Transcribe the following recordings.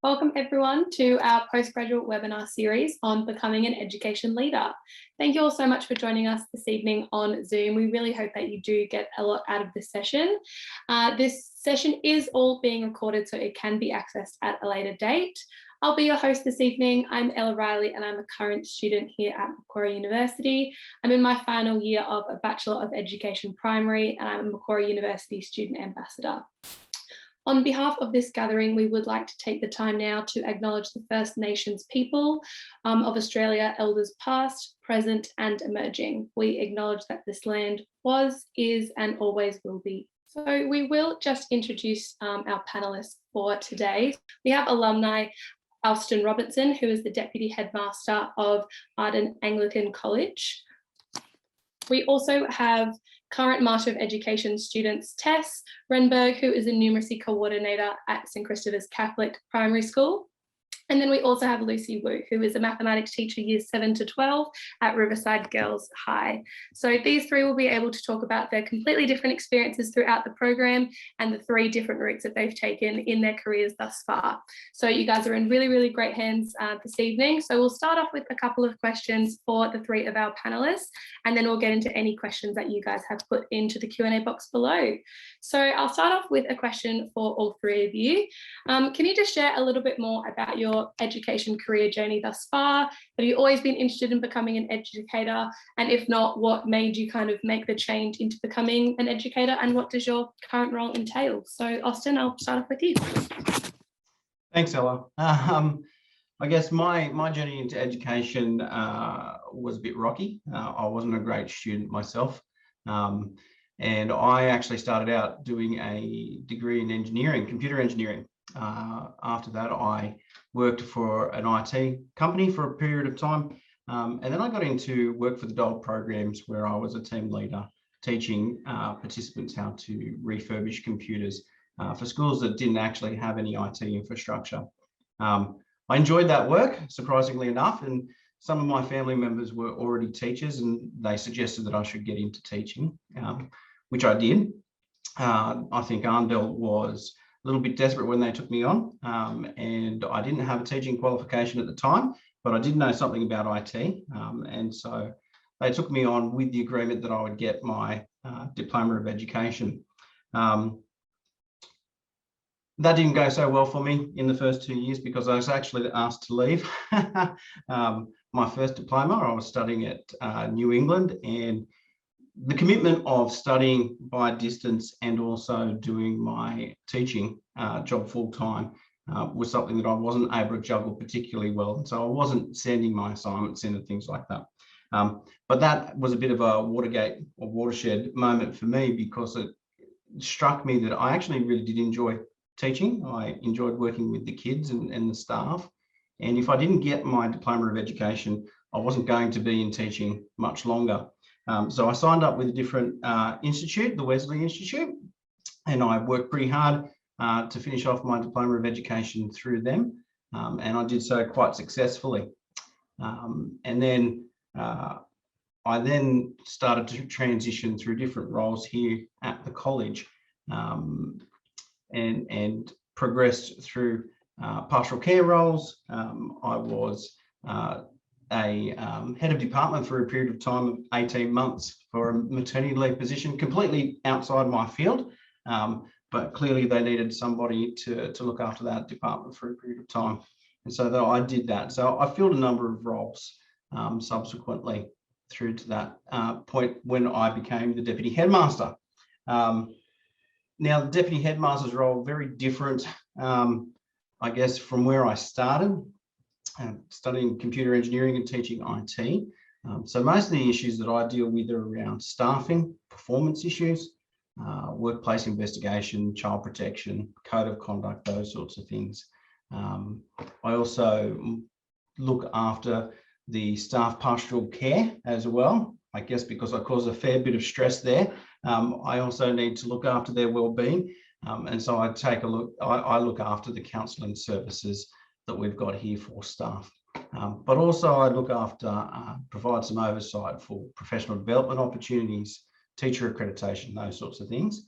Welcome everyone to our postgraduate webinar series on becoming an education leader. Thank you all so much for joining us this evening on Zoom. We really hope that you do get a lot out of this session. This session is all being recorded so it can be accessed at a later date. I'll be your host this evening. I'm Ella Riley and I'm a current student here at Macquarie University. I'm in my final year of a Bachelor of Education Primary and I'm a Macquarie University Student Ambassador. On behalf of this gathering, we would like to take the time now to acknowledge the First Nations people of Australia, elders past, present and emerging. We acknowledge that this land was, is and always will be. So we will just introduce our panellists for today. We have alumni Alston Robertson, who is the Deputy Headmaster of Arden Anglican College. We also have current Master of Education students Tess Renberg, who is a Numeracy Coordinator at St Christopher's Catholic Primary School. And then we also have Lucy Wu, who is a mathematics teacher years 7 to 12 at Riverside Girls High. So these three will be able to talk about their completely different experiences throughout the program and the three different routes that they've taken in their careers thus far. So you guys are in really, really great hands this evening. So we'll start off with a couple of questions for the three of our panelists, and then we'll get into any questions that you guys have put into the Q&A box below. So I'll start off with a question for all three of you. Can you just share a little bit more about your education career journey thus far? Have you always been interested in becoming an educator? And if not, what made you kind of make the change into becoming an educator, and what does your current role entail? So Austin, I'll start off with you. Thanks, Ella. I guess my journey into education was a bit rocky. I wasn't a great student myself. And I actually started out doing a degree in engineering, computer engineering. After that, I worked for an IT company for a period of time. And then I got into work for the DOLE programs where I was a team leader teaching participants how to refurbish computers for schools that didn't actually have any IT infrastructure. I enjoyed that work, surprisingly enough, and some of my family members were already teachers and they suggested that I should get into teaching, which I did. I think Arndell was a little bit desperate when they took me on, and I didn't have a teaching qualification at the time, but I did know something about IT, and so they took me on with the agreement that I would get my diploma of education. That didn't go so well for me in the first 2 years because I was actually asked to leave. My first diploma, I was studying at New England, and the commitment of studying by distance and also doing my teaching job full time was something that I wasn't able to juggle particularly well. So I wasn't sending my assignments in and things like that. But that was a bit of a Watergate or watershed moment for me because it struck me that I actually really did enjoy teaching. I enjoyed working with the kids and the staff. And if I didn't get my diploma of education, I wasn't going to be in teaching much longer. So I signed up with a different institute, the Wesley Institute, and I worked pretty hard to finish off my diploma of education through them, and I did so quite successfully. And then I then started to transition through different roles here at the college, and progressed through pastoral care roles. I was a head of department for a period of time of 18 months for a maternity leave position, completely outside my field, but clearly they needed somebody to look after that department for a period of time. And so I did that. So I filled a number of roles subsequently through to that point when I became the Deputy Headmaster. Now, the Deputy Headmaster's role, very different, I guess, from where I started. Studying computer engineering and teaching IT. So most of the issues that I deal with are around staffing, performance issues, workplace investigation, child protection, code of conduct, those sorts of things. I also look after the staff pastoral care as well, I guess because I cause a fair bit of stress there. I also need to look after their well-being. And so I look after the counselling services that we've got here for staff. But also I look after, provide some oversight for professional development opportunities, teacher accreditation, those sorts of things.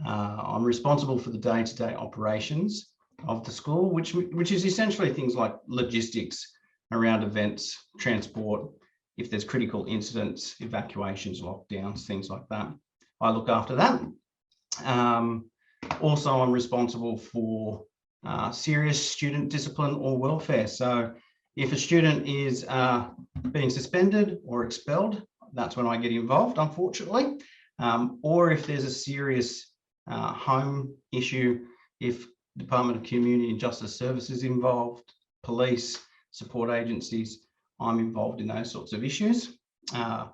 I'm responsible for the day-to-day operations of the school, which is essentially things like logistics around events, transport, if there's critical incidents, evacuations, lockdowns, things like that. I look after that. Also, I'm responsible for serious student discipline or welfare. So if a student is being suspended or expelled, that's when I get involved, unfortunately. Or if there's a serious home issue, if Department of Community and Justice Services involved, police, support agencies, I'm involved in those sorts of issues. I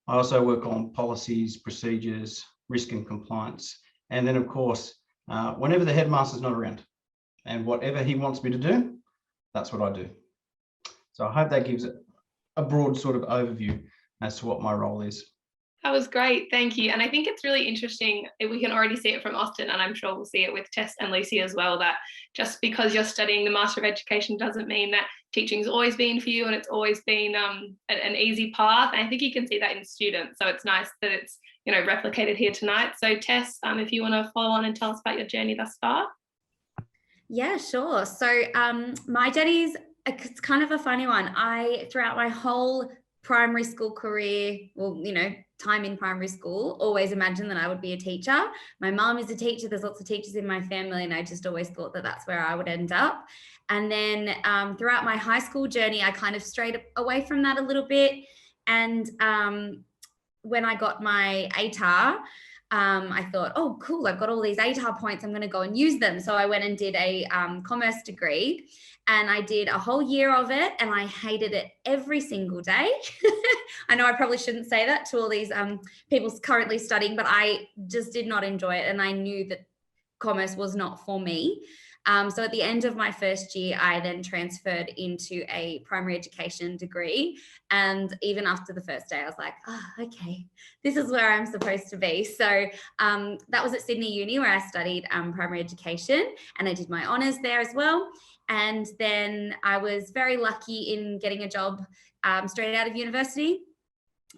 also work on policies, procedures, risk and compliance. And then, of course, whenever the headmaster's not around and whatever he wants me to do, that's what I do. So I hope that gives a broad sort of overview as to what my role is. That was great, thank you. And I think it's really interesting, we can already see it from Austin, and I'm sure we'll see it with Tess and Lucy as well, that just because you're studying the Master of Education doesn't mean that teaching's always been for you and it's always been an easy path. And I think you can see that in students. So it's nice that it's, you know, replicated here tonight. So Tess, if you want to follow on and tell us about your journey thus far. Yeah, sure. So my journey's it's kind of a funny one. Throughout my whole primary school career, well, you know, time in primary school, always imagined that I would be a teacher. My mom is a teacher. There's lots of teachers in my family, and I just always thought that that's where I would end up. And then throughout my high school journey, I kind of strayed away from that a little bit. And when I got my ATAR, I thought, oh, cool, I've got all these ATAR points, I'm going to go and use them. So I went and did a commerce degree, and I did a whole year of it, and I hated it every single day. I know I probably shouldn't say that to all these people currently studying, but I just did not enjoy it, and I knew that commerce was not for me. So at the end of my first year, I then transferred into a primary education degree. And even after the first day, I was like, oh, okay, this is where I'm supposed to be. So that was at Sydney Uni, where I studied primary education, and I did my honours there as well. And then I was very lucky in getting a job straight out of university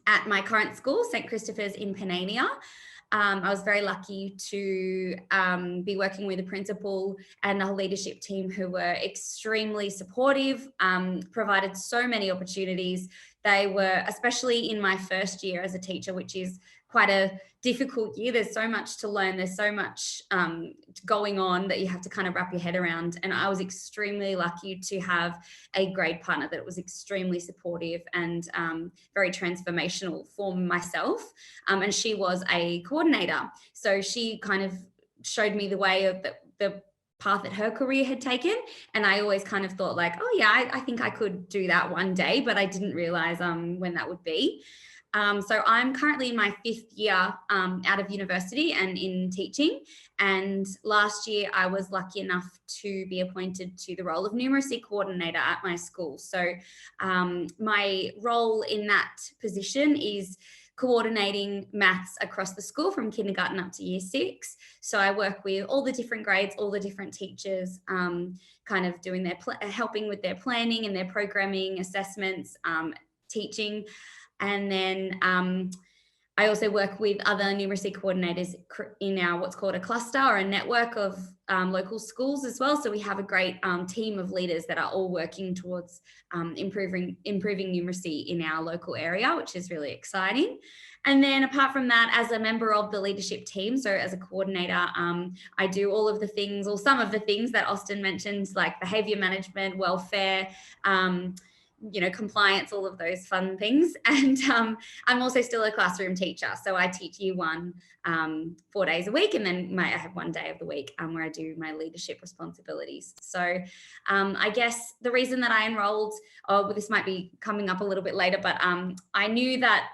at my current school, St. Christopher's in Panania. I was very lucky to be working with a principal and a leadership team who were extremely supportive, provided so many opportunities. They were, especially in my first year as a teacher, which is quite a difficult year. There's so much to learn. There's so much going on that you have to kind of wrap your head around. And I was extremely lucky to have a grade partner that was extremely supportive and very transformational for myself. And she was a coordinator. So she kind of showed me the way of the path that her career had taken. And I always kind of thought like, oh yeah, I think I could do that one day, but I didn't realize when that would be. So I'm currently in my 5th year out of university and in teaching. And last year I was lucky enough to be appointed to the role of Numeracy Coordinator at my school. So my role in that position is coordinating maths across the school from kindergarten up to year 6. So I work with all the different grades, all the different teachers, kind of doing their helping with their planning and their programming, assessments, teaching. And then I also work with other numeracy coordinators in our what's called a cluster or a network of local schools as well. So we have a great team of leaders that are all working towards improving numeracy in our local area, which is really exciting. And then apart from that, as a member of the leadership team, so as a coordinator, I do all of the things, or some of the things that Austin mentioned, like behaviour management, welfare, compliance, all of those fun things. And I'm also still a classroom teacher. So I teach year 1 4 days a week. And then I have 1 day of the week where I do my leadership responsibilities. So I guess the reason that I enrolled, this might be coming up a little bit later, but I knew that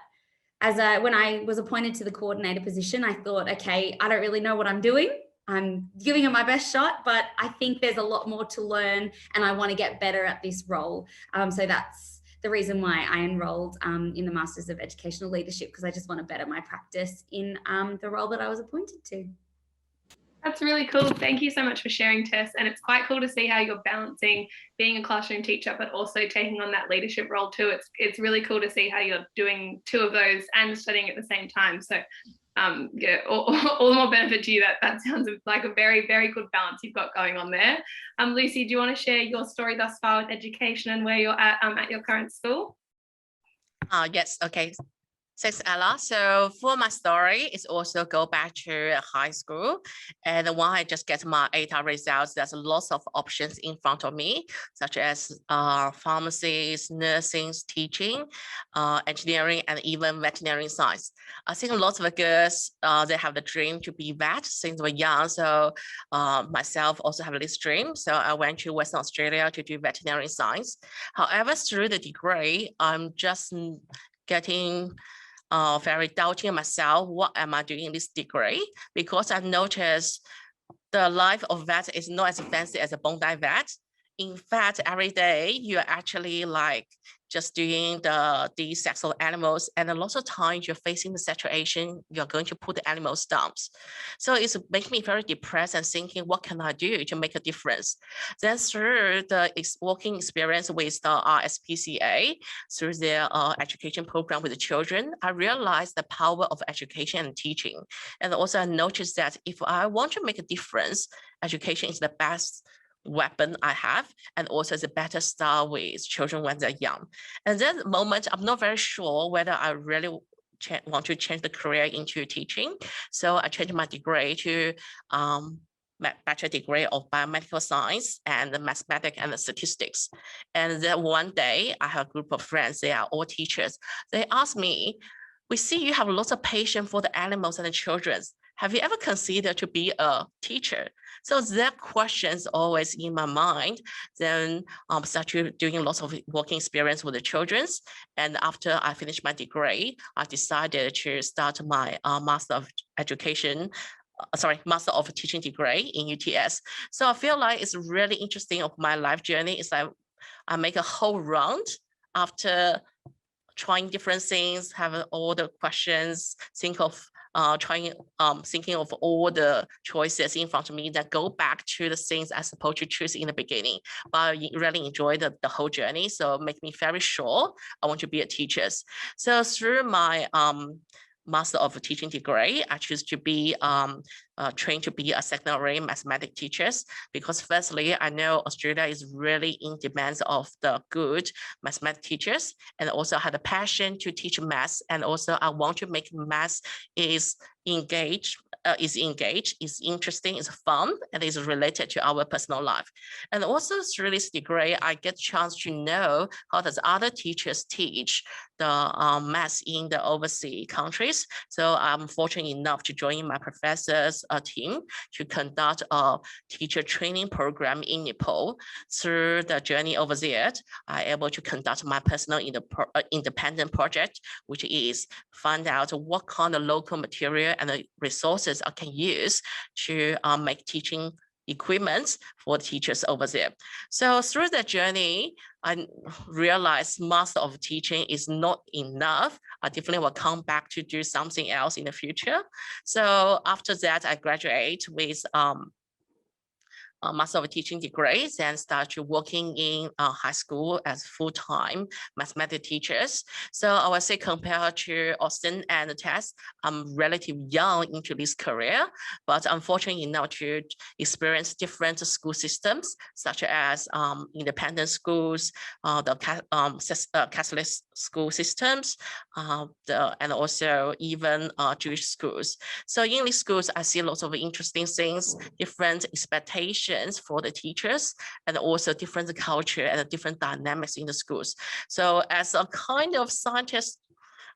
when I was appointed to the coordinator position, I thought, okay, I don't really know what I'm doing. I'm giving it my best shot, but I think there's a lot more to learn and I want to get better at this role. So that's the reason why I enrolled in the Masters of Educational Leadership, because I just want to better my practice in the role that I was appointed to. That's really cool. Thank you so much for sharing, Tess. And it's quite cool to see how you're balancing being a classroom teacher, but also taking on that leadership role too. It's really cool to see how you're doing 2 of those and studying at the same time. So yeah, all the more benefit to you. That sounds like a very, very good balance you've got going on there. Lucy, do you want to share your story thus far with education and where you're at your current school? Yes, okay. Thanks, Ella. So for my story, it's also go back to high school. And when I just get my ATA results, there's lots of options in front of me, such as pharmacies, nursing, teaching, engineering, and even veterinary science. I think lots of girls, they have the dream to be vet since we're young. So myself also have this dream. So I went to Western Australia to do veterinary science. However, through the degree, I'm just getting very doubting myself, what am I doing in this degree? Because I noticed the life of vet is not as fancy as a Bondi vet. In fact, every day you're actually like just doing the sex of animals, and a lot of times you're facing the situation, you're going to put the animals down. So it's making me very depressed and thinking, what can I do to make a difference? Then through the working experience with the RSPCA, through their education program with the children, I realized the power of education and teaching. And also I noticed that if I want to make a difference, education is the best weapon I have, and also it's a better start with children when they're young. And that moment, I'm not very sure whether I really want to change the career into teaching. So I changed my degree to bachelor degree of biomedical science and the mathematics and the statistics. And then one day I have a group of friends, they are all teachers. They asked me, we see you have lots of patience for the animals and the children. Have you ever considered to be a teacher? So that question's always in my mind. Then I started doing lots of working experience with the children. And after I finished my degree, I decided to start my Master of Teaching degree in UTS. So I feel like it's really interesting of my life journey. It's like I make a whole round after trying different things, having all the questions, thinking of all the choices in front of me that go back to the things I supposed to choose in the beginning. But I really enjoy the whole journey. So make me very sure I want to be a teacher. So through my Master of Teaching degree, I choose to be trained to be a secondary mathematics teacher, because firstly, I know Australia is really in demand of the good mathematics teachers, and also had a passion to teach math, and also I want to make math is engaged, is interesting, is fun, and is related to our personal life. And also through this degree, I get a chance to know how does other teachers teach the math in the overseas countries. So I'm fortunate enough to join my professors team to conduct a teacher training program in Nepal. Through the journey over there, I'm able to conduct my personal independent project, which is find out what kind of local material and the resources I can use to make teaching equipment for teachers over there. So through the journey, I realized Master of Teaching is not enough. I definitely will come back to do something else in the future. So after that, I graduate with Master of Teaching degrees and start working in high school as full-time mathematics teachers. So I would say compared to Austin and Tess, I'm relatively young into this career, but unfortunately enough to experience different school systems, such as independent schools, the Catholic school systems, and also even Jewish schools. So in these schools, I see lots of interesting things, different expectations for the teachers, and also different culture and different dynamics in the schools. So as a kind of scientist,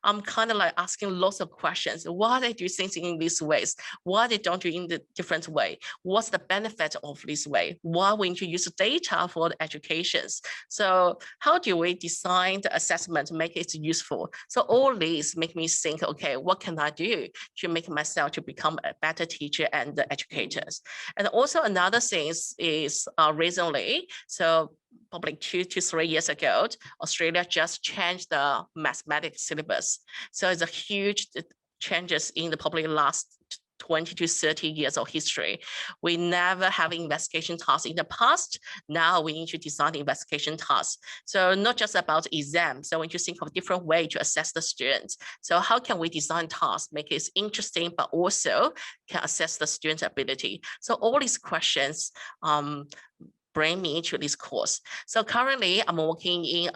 I'm kind of like asking lots of questions. Why they do things in these ways? Why they don't do in the different way? What's the benefit of this way? Why we need to use data for the educations? So how do we design the assessment to make it useful? So all these make me think, okay, what can I do to make myself to become a better teacher and the educators? And also another thing is recently, so probably 2 to 3 years ago, Australia just changed the mathematics syllabus. So it's a huge changes in the probably last 20 to 30 years of history. We never have investigation tasks in the past. Now we need to design the investigation tasks. So not just about exams. So we need to think of different ways to assess the students. So how can we design tasks, make it interesting, but also can assess the student's ability? So all these questions bring me to this course. So currently I'm working in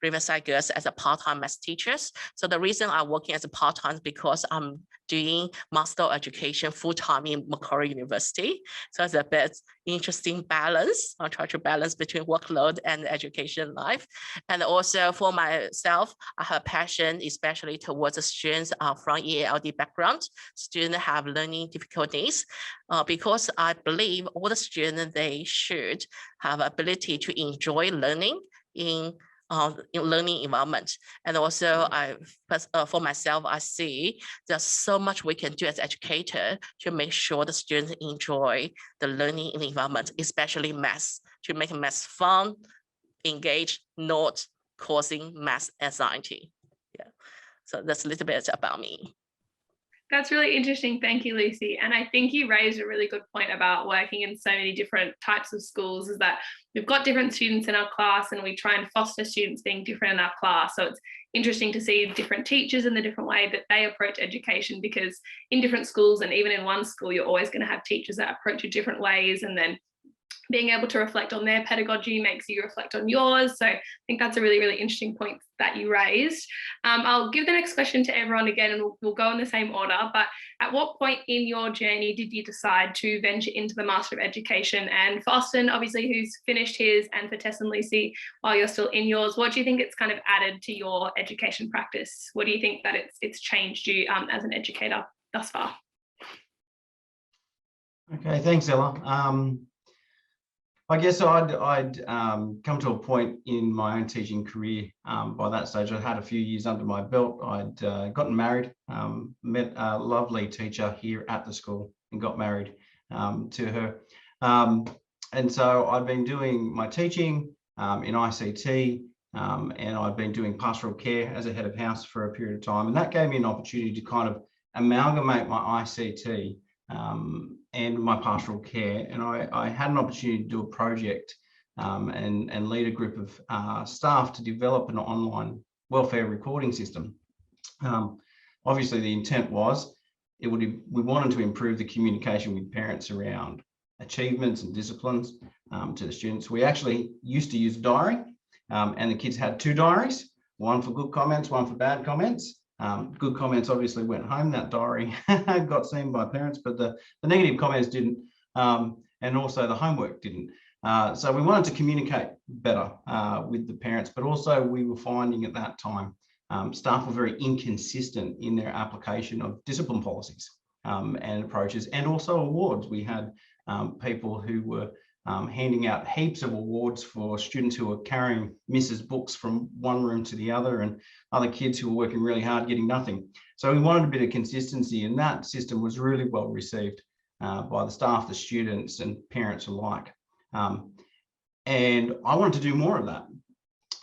Riverside Girls as a part-time math teacher. So the reason I'm working as a part-time is because I'm doing master of education full-time in Macquarie University. So it's a bit interesting balance. I try to balance between workload and education life. And also for myself, I have a passion, especially towards the students from EALD background. Students have learning difficulties because I believe all the students, they should have ability to enjoy learning in learning environment. And also for myself, I see there's so much we can do as educator to make sure the students enjoy the learning in the environment, especially math, to make math fun, engage, not causing math anxiety. Yeah, so that's a little bit about me. That's really interesting. Thank you, Lucy. And I think you raised a really good point about working in so many different types of schools, is that we've got different students in our class and we try and foster students being different in our class. So it's interesting to see different teachers and the different way that they approach education, because in different schools and even in one school, you're always going to have teachers that approach it different ways, and then being able to reflect on their pedagogy makes you reflect on yours. So I think that's a really, really interesting point that you raised. I'll give the next question to everyone again, and we'll go in the same order. But at what point in your journey did you decide to venture into the Master of Education? And for Austin, obviously, who's finished his, and for Tess and Lucy, while you're still in yours, what do you think it's kind of added to your education practice? What do you think that it's changed you as an educator thus far? Okay, thanks, Ella. I guess I'd come to a point in my own teaching career. By that stage, I'd had a few years under my belt. I'd gotten married, met a lovely teacher here at the school and got married to her. And so I'd been doing my teaching in ICT, and I'd been doing pastoral care as a head of house for a period of time. And that gave me an opportunity to kind of amalgamate my ICT and my pastoral care, and I had an opportunity to do a project and lead a group of staff to develop an online welfare recording system. Obviously, the intent was we wanted to improve the communication with parents around achievements and disciplines to the students. We actually used to use a diary, and the kids had two diaries, one for good comments, one for bad comments. Good comments obviously went home. That diary got seen by parents, but the negative comments didn't, and also the homework didn't. So we wanted to communicate better with the parents, but also we were finding at that time staff were very inconsistent in their application of discipline policies and approaches, and also awards. We had people who were handing out heaps of awards for students who were carrying Mrs. books from one room to the other, and other kids who were working really hard getting nothing. So we wanted a bit of consistency, and that system was really well received by the staff, the students, and parents alike. And I wanted to do more of that.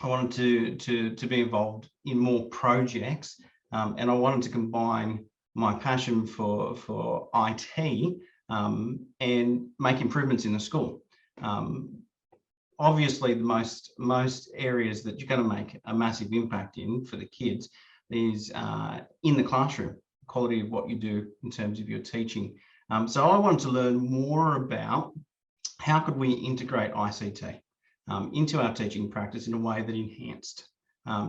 I wanted to be involved in more projects, and I wanted to combine my passion for IT and make improvements in the school. Obviously, the most areas that you're going to make a massive impact in for the kids is in the classroom, quality of what you do in terms of your teaching. So I wanted to learn more about how could we integrate ICT into our teaching practice in a way that enhanced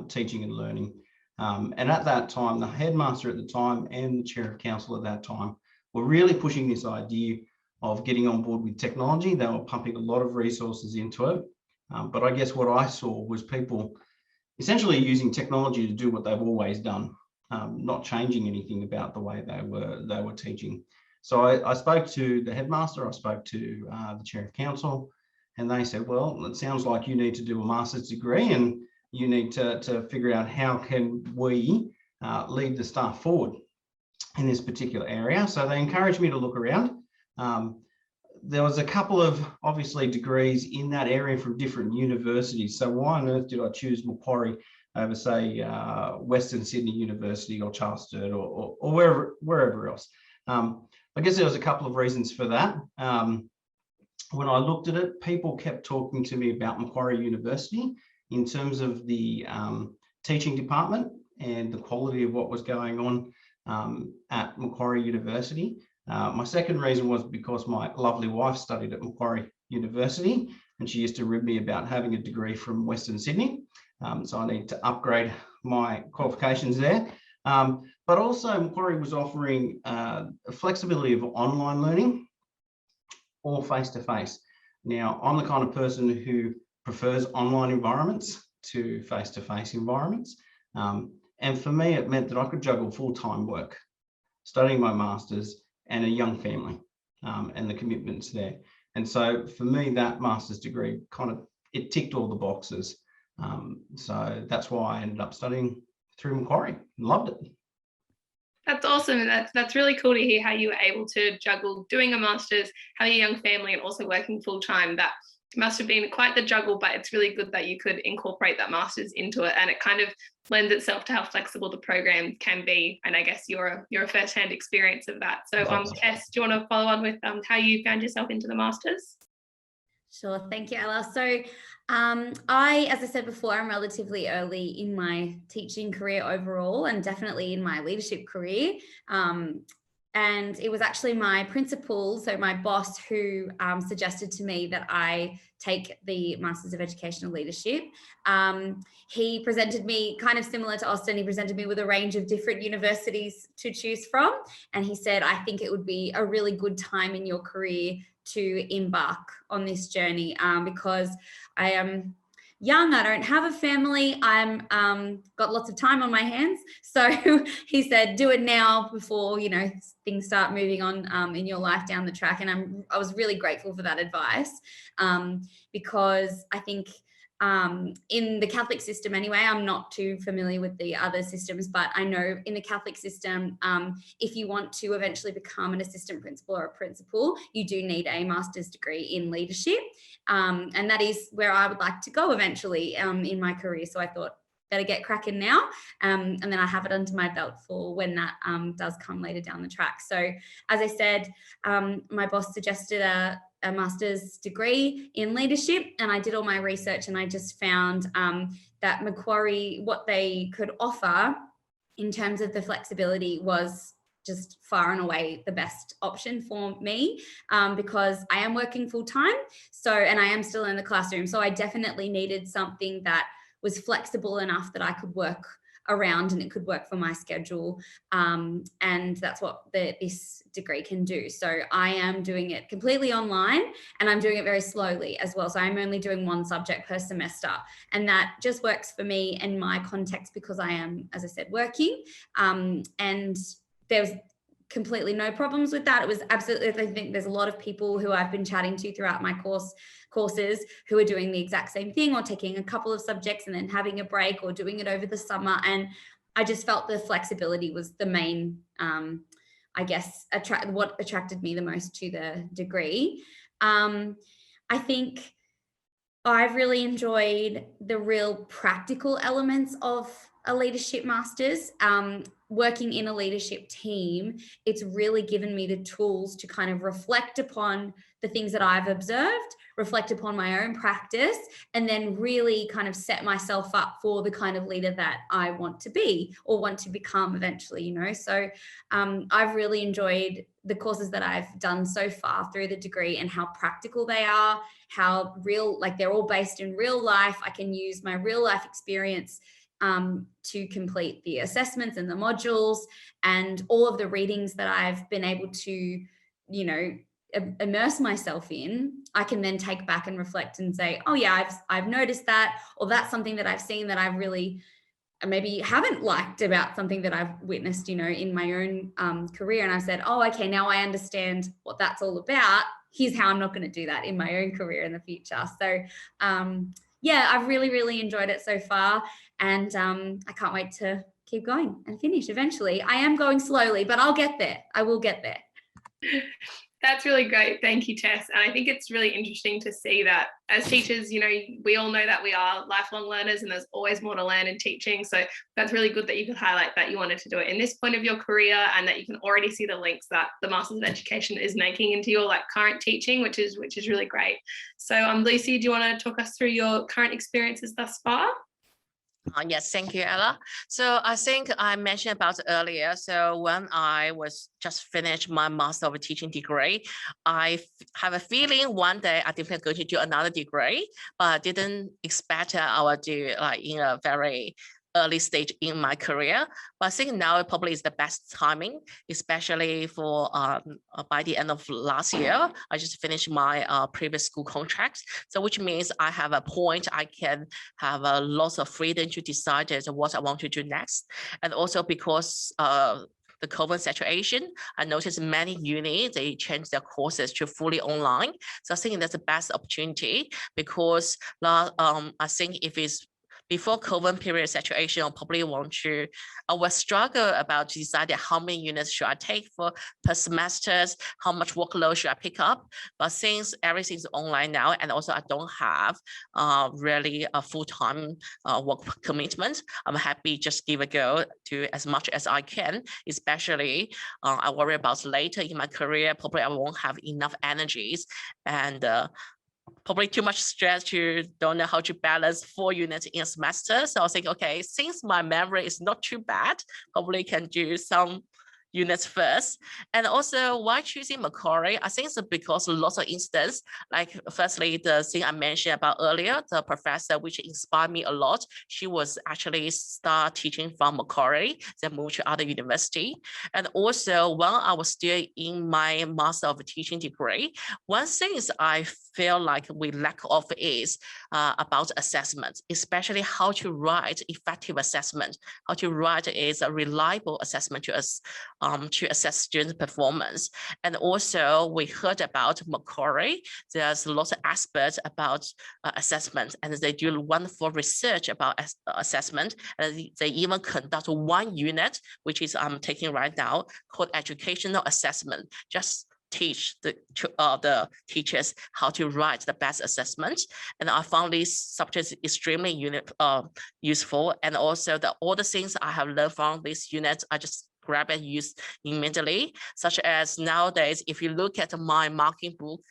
teaching and learning. And at that time, the headmaster at the time and the chair of council at that time were really pushing this idea of getting on board with technology. They were pumping a lot of resources into it. But I guess what I saw was people essentially using technology to do what they've always done, not changing anything about the way they were teaching. So I spoke to the headmaster, I spoke to the chair of council, and they said, well, it sounds like you need to do a master's degree and you need to figure out how can we lead the staff forward in this particular area. So they encouraged me to look around. There was a couple of obviously degrees in that area from different universities. So why on earth did I choose Macquarie over, say, Western Sydney University or Charles Sturt or wherever else? But I guess there was a couple of reasons for that. When I looked at it, people kept talking to me about Macquarie University in terms of the teaching department and the quality of what was going on at Macquarie University. My second reason was because my lovely wife studied at Macquarie University, and she used to rib me about having a degree from Western Sydney. So I need to upgrade my qualifications there. But also Macquarie was offering a flexibility of online learning or face-to-face. Now, I'm the kind of person who prefers online environments to face-to-face environments. And for me, it meant that I could juggle full-time work, studying my master's, and a young family, and the commitments there. And so for me, that master's degree it ticked all the boxes. So that's why I ended up studying through Macquarie. Loved it. That's awesome. And that's really cool to hear how you were able to juggle doing a master's, having a young family, and also working full time. That must have been quite the juggle, but it's really good that you could incorporate that master's into it, and it kind of lends itself to how flexible the program can be. And I guess you're a first-hand experience of that. So Tess, do you want to follow on with how you found yourself into the master's? Sure. Thank you, Ella. So as I said before, I'm relatively early in my teaching career overall, and definitely in my leadership career. And it was actually my principal, so my boss, who suggested to me that I take the Masters of Educational Leadership. He presented me, kind of similar to Austin, he presented me with a range of different universities to choose from. And he said, I think it would be a really good time in your career to embark on this journey, because I am young, I don't have a family, I'm got lots of time on my hands. So he said, do it now before, you know, things start moving on in your life down the track. And I was really grateful for that advice, because I think in the Catholic system anyway, I'm not too familiar with the other systems, but I know in the Catholic system, if you want to eventually become an assistant principal or a principal, you do need a master's degree in leadership. And that is where I would like to go eventually in my career. So I thought, better get cracking now. And then I have it under my belt for when that does come later down the track. So as I said, my boss suggested a master's degree in leadership, and I did all my research, and I just found that Macquarie, what they could offer in terms of the flexibility was just far and away the best option for me, because I am working full time. So, and I am still in the classroom. So I definitely needed something that was flexible enough that I could work around and it could work for my schedule. And that's what this degree can do. So I am doing it completely online, and I'm doing it very slowly as well. So I'm only doing one subject per semester, and that just works for me and my context because I am, as I said, working. And there's completely no problems with that. It was absolutely, I think there's a lot of people who I've been chatting to throughout my courses who are doing the exact same thing, or taking a couple of subjects and then having a break, or doing it over the summer. And I just felt the flexibility was the main, I guess, what attracted me the most to the degree. I think I've really enjoyed the real practical elements of a leadership master's. Working in a leadership team, it's really given me the tools to kind of reflect upon the things that I've observed, reflect upon my own practice, and then really kind of set myself up for the kind of leader that I want to be or want to become eventually, you know. So I've really enjoyed the courses that I've done so far through the degree, and how practical they are, how real, like they're all based in real life. I can use my real life experience to complete the assessments and the modules, and all of the readings that I've been able to, you know, immerse myself in. I can then take back and reflect and say, oh yeah, I've noticed that, or that's something that I've seen that I've really maybe haven't liked about something that I've witnessed, you know, in my own career. And I've said, oh, okay, now I understand what that's all about. Here's how I'm not going to do that in my own career in the future. So yeah, I've really, really enjoyed it so far. And I can't wait to keep going and finish eventually. I am going slowly, but I'll get there. I will get there. That's really great. Thank you, Tess. And I think it's really interesting to see that as teachers, you know, we all know that we are lifelong learners and there's always more to learn in teaching. So that's really good that you could highlight that you wanted to do it in this point of your career and that you can already see the links that the Masters of Education is making into your current teaching, which is really great. So Lucy, do you want to talk us through your current experiences thus far? Yes, thank you, Ella. So I think I mentioned about earlier. So when I was just finished my Master of Teaching degree, I have a feeling one day I definitely going to do another degree, but I didn't expect I would do in a very early stage in my career. But I think now it probably is the best timing, especially for by the end of last year, I just finished my previous school contract. So which means I have a point I can have a lot of freedom to decide what I want to do next. And also because the COVID situation, I noticed many uni, they changed their courses to fully online. So I think that's the best opportunity because I think if it's before COVID period situation, I probably I will struggle about deciding how many units should I take per semester, how much workload should I pick up. But since everything's online now, and also I don't have really a full-time work commitment, I'm happy just give a go to as much as I can, especially I worry about later in my career, probably I won't have enough energies and probably too much stress to don't know how to balance 4 units in a semester. So I was thinking, okay, since my memory is not too bad, probably can do some units first. And also why choosing Macquarie? I think it's because lots of instances, like firstly, the thing I mentioned about earlier, the professor which inspired me a lot, she was actually start teaching from Macquarie, then moved to other university. And also while I was still in my Master of Teaching degree, one thing is I feel like we lack of is about assessment, especially how to write effective assessment, how to write is a reliable assessment to us to assess student performance. And also we heard about Macquarie. There's lots of experts about assessment and they do wonderful research about assessment. And they even conduct one unit, which is I'm taking right now, called educational assessment. Just teach the teachers how to write the best assessment. And I found this subject extremely useful. And also all the things I have learned from this unit, I just grab and use immediately, such as nowadays, if you look at my marking book,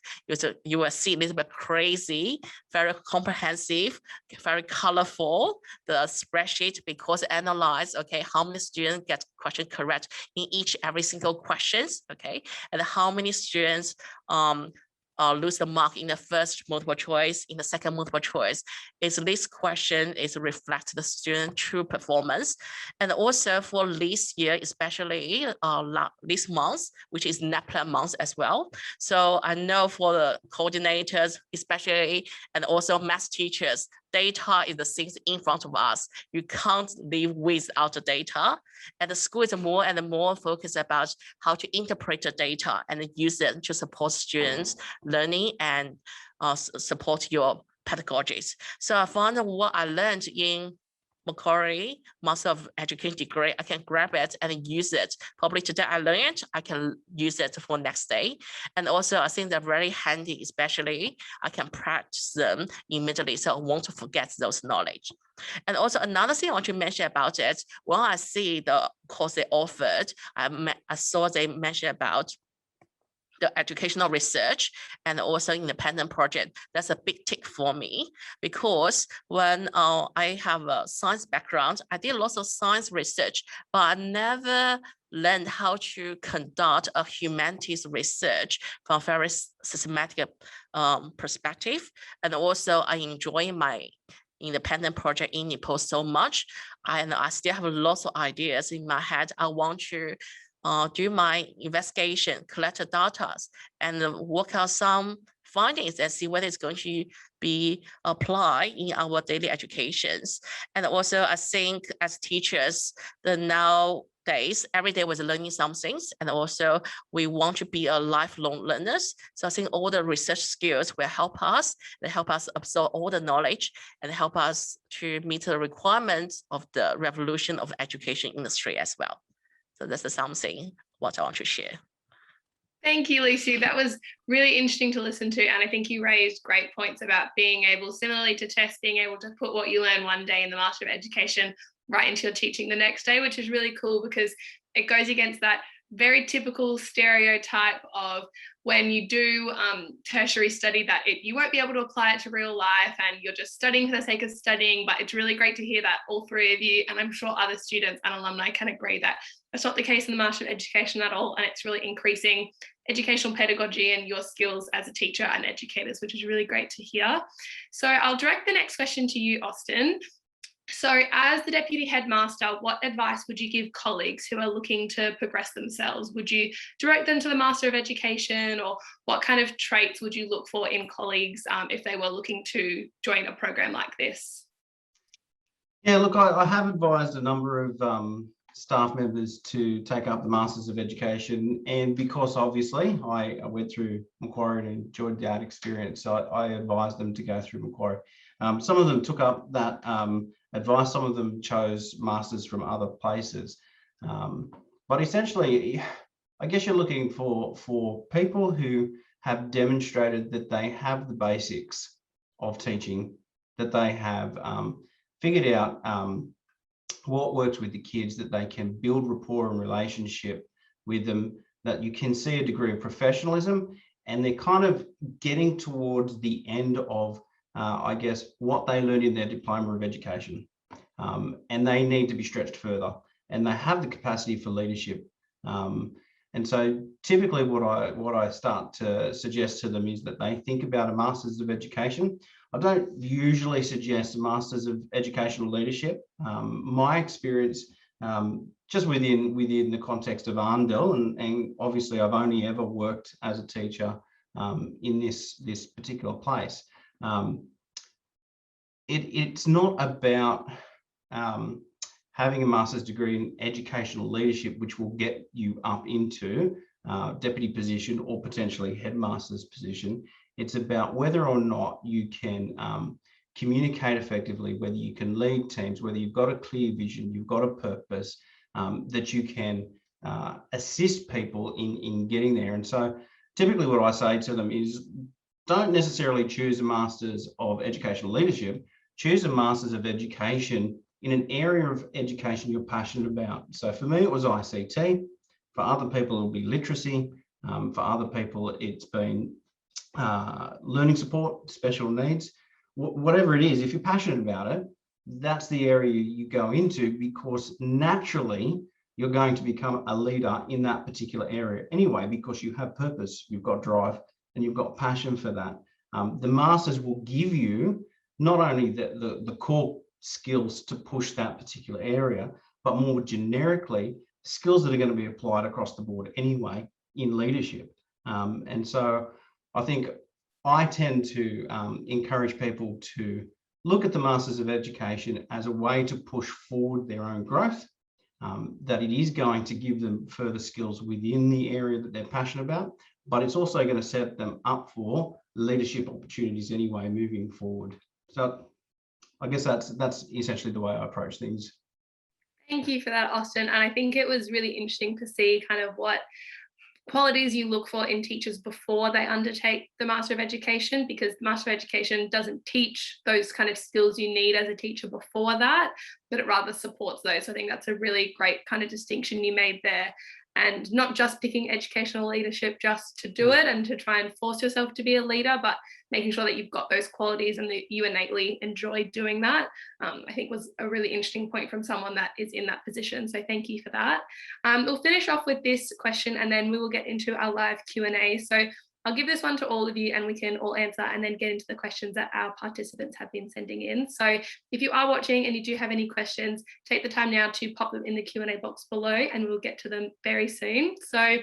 you will see a little bit crazy, very comprehensive, very colorful, the spreadsheet, because analyze, okay, how many students get question correct in every single questions, okay, and how many students lose the mark in the first multiple choice, in the second multiple choice. Is this question is reflect the student true performance. And also for this year, especially this month, which is NAPLAN month as well. So I know for the coordinators, especially, and also math teachers, data is the things in front of us. You can't live without the data. And the school is more and more focused about how to interpret the data and use it to support students learning and support your pedagogies. So I found what I learned in Macquarie Master of Education degree, I can grab it and use it. Probably today I learn it, I can use it for next day. And also I think they're very handy, especially I can practice them immediately, so I won't forget those knowledge. And also another thing I want to mention about it, when I see the course they offered, I saw they mentioned about the educational research and also independent project. That's a big tick for me, because when I have a science background, I did lots of science research, but I never learned how to conduct a humanities research from a very systematic perspective. And also I enjoy my independent project in Nepal so much. And I still have lots of ideas in my head. I want to do my investigation, collect the data, and work out some findings and see whether it's going to be applied in our daily educations. And also, I think as teachers, nowadays, every day we're learning some things, and also we want to be a lifelong learners. So I think all the research skills will help us. They help us absorb all the knowledge and help us to meet the requirements of the revolution of education industry as well. So that's something what I want to share. Thank you, Lucy. That was really interesting to listen to. And I think you raised great points about being able, similarly to tests, being able to put what you learn one day in the Master of Education right into your teaching the next day, which is really cool because it goes against that very typical stereotype of when you do tertiary study that you won't be able to apply it to real life and you're just studying for the sake of studying. But it's really great to hear that all three of you, and I'm sure other students and alumni can agree that that's not the case in the Master of Education at all. And it's really increasing educational pedagogy and your skills as a teacher and educators, which is really great to hear. So I'll direct the next question to you, Austin. So as the Deputy Headmaster, what advice would you give colleagues who are looking to progress themselves? Would you direct them to the Master of Education, or what kind of traits would you look for in colleagues if they were looking to join a program like this? Yeah, look, I have advised a number of staff members to take up the Masters of Education, and because obviously I went through Macquarie and enjoyed that experience, so I advised them to go through Macquarie. Some of them took up that advice, some of them chose masters from other places. But essentially, I guess you're looking for people who have demonstrated that they have the basics of teaching, that they have figured out what works with the kids, that they can build rapport and relationship with them, that you can see a degree of professionalism, and they're kind of getting towards the end of I guess, what they learned in their Diploma of Education. And they need to be stretched further, and they have the capacity for leadership. And so typically what I start to suggest to them is that they think about a Masters of Education. I don't usually suggest a Masters of Educational Leadership. My experience, just within the context of Arndell, and obviously I've only ever worked as a teacher in this particular place. It's not about having a master's degree in educational leadership, which will get you up into deputy position or potentially headmaster's position. It's about whether or not you can communicate effectively, whether you can lead teams, whether you've got a clear vision, you've got a purpose, that you can assist people in getting there. And so typically what I say to them is, don't necessarily choose a Masters of Educational Leadership, choose a Masters of Education in an area of education you're passionate about. So for me, it was ICT. For other people, it'll be literacy. For other people, it's been learning support, special needs. Whatever it is, if you're passionate about it, that's the area you go into, because naturally you're going to become a leader in that particular area anyway, because you have purpose, you've got drive, and you've got passion for that. The Masters will give you not only the core skills to push that particular area, but more generically, skills that are going to be applied across the board anyway in leadership. And so I think I tend to encourage people to look at the Masters of Education as a way to push forward their own growth, that it is going to give them further skills within the area that they're passionate about, but it's also going to set them up for leadership opportunities anyway moving forward. So I guess that's essentially the way I approach things. Thank you for that, Austin. And I think it was really interesting to see kind of what qualities you look for in teachers before they undertake the Master of Education, because the Master of Education doesn't teach those kind of skills you need as a teacher before that, but it rather supports those. So I think that's a really great kind of distinction you made there. And not just picking educational leadership just to do it and to try and force yourself to be a leader, but making sure that you've got those qualities and that you innately enjoy doing that, I think was a really interesting point from someone that is in that position. So thank you for that. We'll finish off with this question and then we will get into our live Q&A. So I'll give this one to all of you and we can all answer and then get into the questions that our participants have been sending in. So if you are watching and you do have any questions, take the time now to pop them in the Q&A box below and we'll get to them very soon. So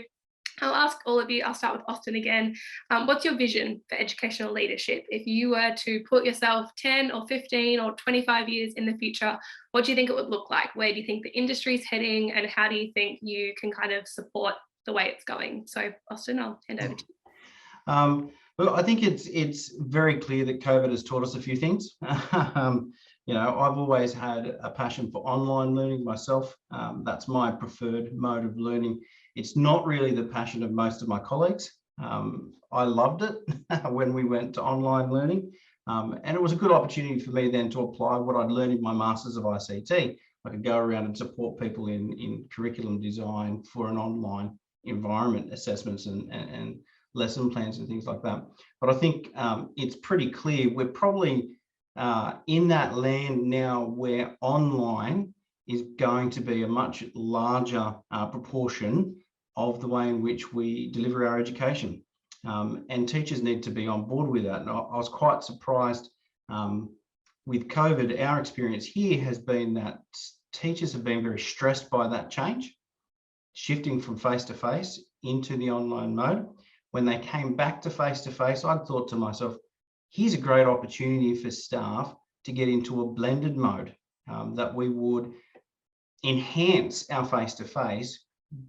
I'll ask all of you, I'll start with Austin again. What's your vision for educational leadership? If you were to put yourself 10 or 15 or 25 years in the future, what do you think it would look like? Where do you think the industry is heading and how do you think you can kind of support the way it's going? So Austin, I'll hand over to you. Well, I think it's very clear that COVID has taught us a few things. You know, I've always had a passion for online learning myself. That's my preferred mode of learning. It's not really the passion of most of my colleagues. I loved it when we went to online learning, and it was a good opportunity for me then to apply what I'd learned in my Masters of ICT. I could go around and support people in curriculum design for an online environment, assessments and lesson plans and things like that. But I think it's pretty clear we're probably in that land now where online is going to be a much larger proportion of the way in which we deliver our education. And teachers need to be on board with that. And I was quite surprised with COVID. Our experience here has been that teachers have been very stressed by that change, shifting from face-to-face into the online mode. When they came back to face-to-face, I thought to myself, here's a great opportunity for staff to get into a blended mode, that we would enhance our face-to-face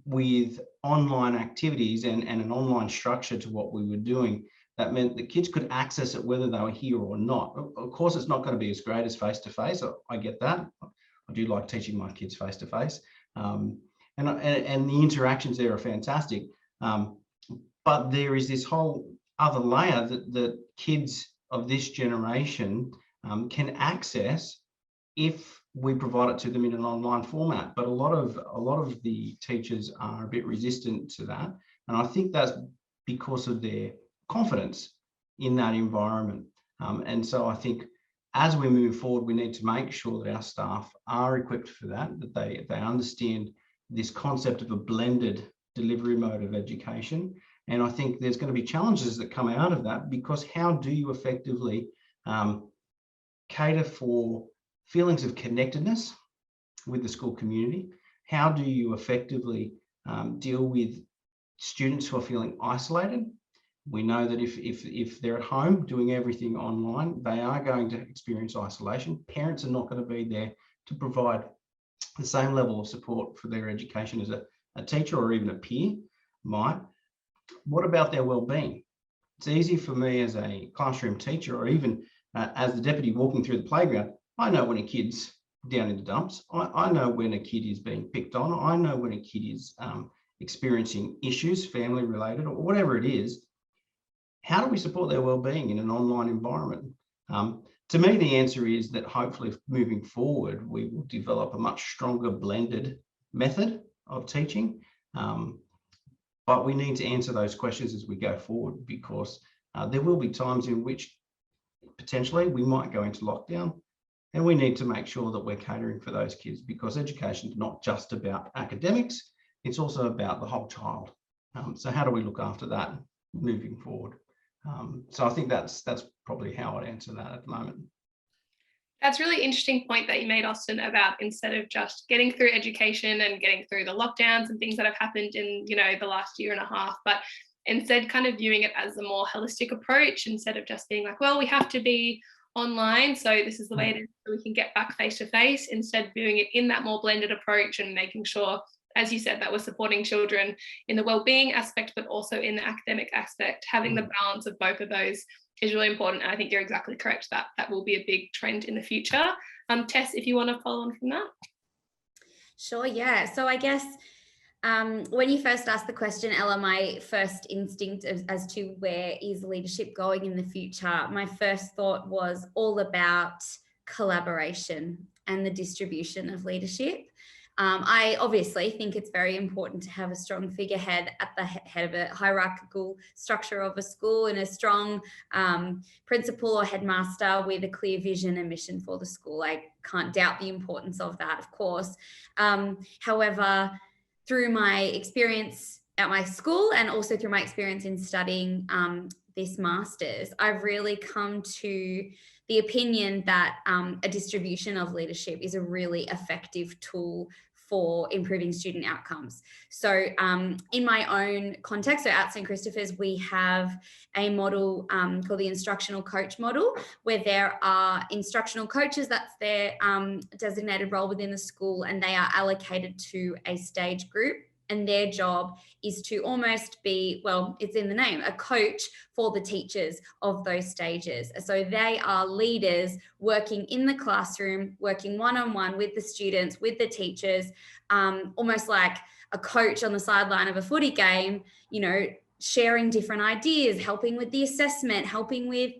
with online activities and an online structure to what we were doing. That meant the kids could access it whether they were here or not. Of course, it's not going to be as great as face-to-face. I get that. I do like teaching my kids face-to-face. And the interactions there are fantastic. But there is this whole other layer that kids of this generation can access if we provide it to them in an online format. But a lot of the teachers are a bit resistant to that. And I think that's because of their confidence in that environment. And so I think as we move forward, we need to make sure that our staff are equipped for that, that they understand this concept of a blended delivery mode of education. And I think there's going to be challenges that come out of that, because how do you effectively cater for feelings of connectedness with the school community? How do you effectively deal with students who are feeling isolated? We know that if they're at home doing everything online, they are going to experience isolation. Parents are not going to be there to provide the same level of support for their education as a teacher or even a peer might. What about their well-being? It's easy for me as a classroom teacher, or even as the deputy walking through the playground. I know when a kid's down in the dumps. I know when a kid is being picked on. I know when a kid is experiencing issues, family related, or whatever it is. How do we support their well-being in an online environment? To me, the answer is that hopefully moving forward, we will develop a much stronger blended method of teaching. But we need to answer those questions as we go forward, because there will be times in which potentially we might go into lockdown, and we need to make sure that we're catering for those kids, because education is not just about academics, it's also about the whole child. So how do we look after that moving forward? So I think that's probably how I'd answer that at the moment. That's a really interesting point that you made, Austin, about instead of just getting through education and getting through the lockdowns and things that have happened in, the last year and a half, but instead kind of viewing it as a more holistic approach, instead of just being like, well, we have to be online, so this is the way it is, so we can get back face to face. Instead, viewing it in that more blended approach and making sure, as you said, that we're supporting children in the well-being aspect, but also in the academic aspect. Having the balance of both of those is really important. And I think you're exactly correct that that will be a big trend in the future. Tess, if you want to follow on from that. Sure, yeah. So I guess when you first asked the question, Ella, my first instinct as to where is leadership going in the future, my first thought was all about collaboration and the distribution of leadership. I obviously think it's very important to have a strong figurehead at the head of a hierarchical structure of a school, and a strong principal or headmaster with a clear vision and mission for the school. I can't doubt the importance of that, of course. However, through my experience at my school and also through my experience in studying this master's, I've really come to the opinion that a distribution of leadership is a really effective tool for improving student outcomes. So in my own context, so at St. Christopher's, we have a model called the Instructional Coach model, where there are instructional coaches, that's their designated role within the school, and they are allocated to a stage group. And their job is to almost be, well, it's in the name, a coach for the teachers of those stages. So they are leaders working in the classroom, working one-on-one with the students, with the teachers, almost like a coach on the sideline of a footy game, you know, sharing different ideas, helping with the assessment, helping with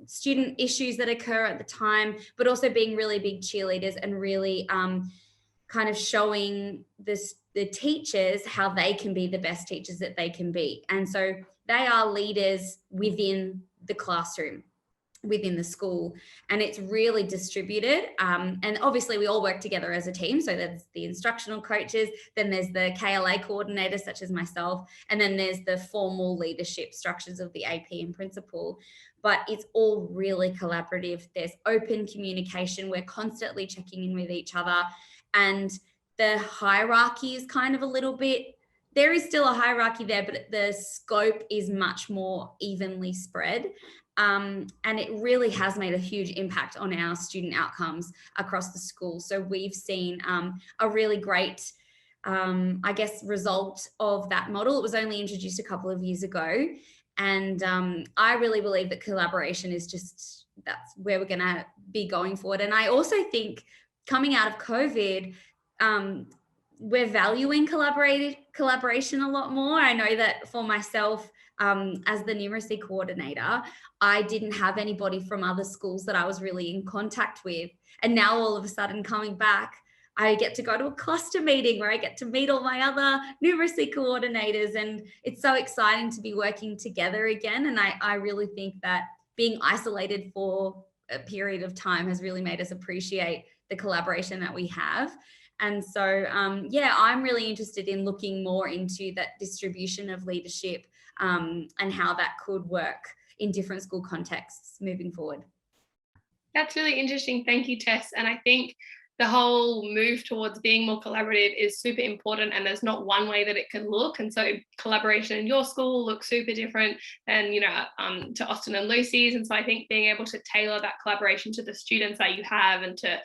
student issues that occur at the time, but also being really big cheerleaders and really kind of showing the teachers how they can be the best teachers that they can be. And so they are leaders within the classroom, within the school, and it's really distributed. And obviously we all work together as a team. So there's the instructional coaches, then there's the KLA coordinators such as myself, and then there's the formal leadership structures of the AP and principal. But it's all really collaborative. There's open communication. We're constantly checking in with each other, and the hierarchy is kind of a little bit, there is still a hierarchy there, but the scope is much more evenly spread. And it really has made a huge impact on our student outcomes across the school. So we've seen a really great, I guess, result of that model. It was only introduced a couple of years ago. And I really believe that collaboration is just, that's where we're going to be going forward. And I also think coming out of COVID, we're valuing collaboration a lot more. I know that for myself, as the numeracy coordinator, I didn't have anybody from other schools that I was really in contact with. And now all of a sudden coming back, I get to go to a cluster meeting where I get to meet all my other numeracy coordinators. And it's so exciting to be working together again. And I really think that being isolated for a period of time has really made us appreciate the collaboration that we have. And so, yeah, I'm really interested in looking more into that distribution of leadership and how that could work in different school contexts moving forward. That's really interesting. Thank you, Tess. And I think the whole move towards being more collaborative is super important, and there's not one way that it can look. And so collaboration in your school looks super different than, you know, to Austin and Lucy's. And so I think being able to tailor that collaboration to the students that you have and to